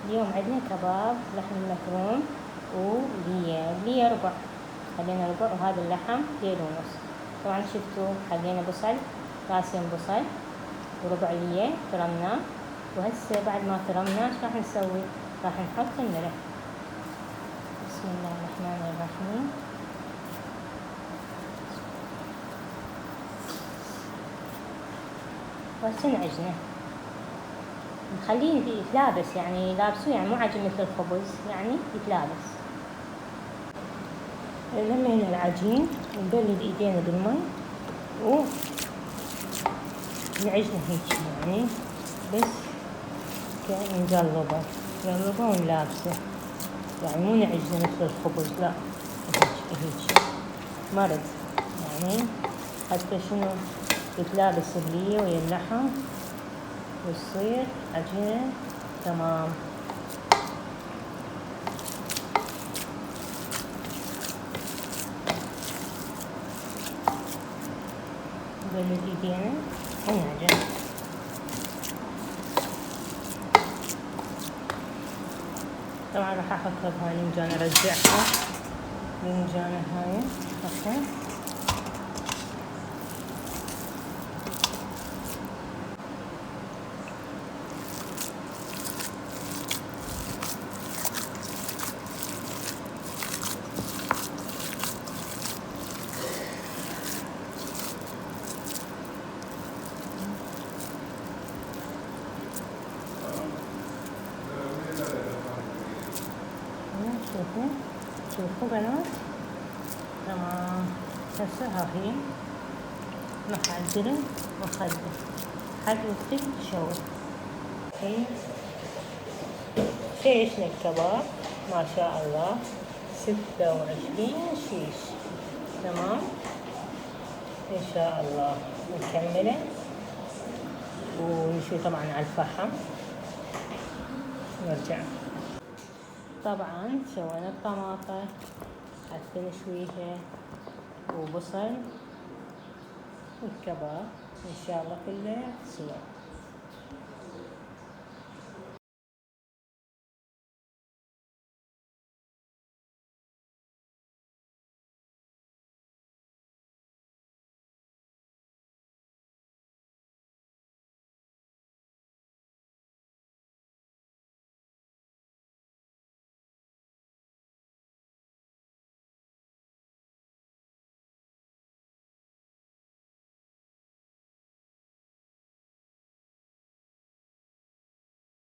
اليوم عندنا كباب لحم مفروم وليا ربع، خلينا ربع، وهذا اللحم كيلو ونص. طبعا شفتوا حقينا بصل، راسين بصل وربع ليا فرمناه، وهسه بعد ما فرمناه ايش راح نسوي؟ راح نحط الملح. بسم الله الرحمن الرحيم. وهسه نعجنه، نخليه يتلابس، يعني لابسوه، يعني مو عجين مثل الخبز، يعني يتلابس. لمينا العجين ونبلل ايدينا بالمي ونعجنه هيك، يعني بس نقلبه ونلابسه، يعني مو نعجنه مثل الخبز، لا هيك مرد، يعني حتى شنو يتلابس اللية ويا اللحم ويصير عجينة تمام. نبلل ايدينا ونعجن. طبعا راح احطها بهاي الفنجان، ارجعها الفنجانة هاي احطها. شوفوا بنات، تمام. هسه هاهي راح اعجنه واخليه حد وقت شوي. شيشنا الكباب ما شاء الله 26 شيش، تمام ان شاء الله. نكمله ونشوي طبعا على الفحم نرجع. طبعا سوينا الطماطة حتى نشويها وبصل والكباب ان شاء الله كله سوا.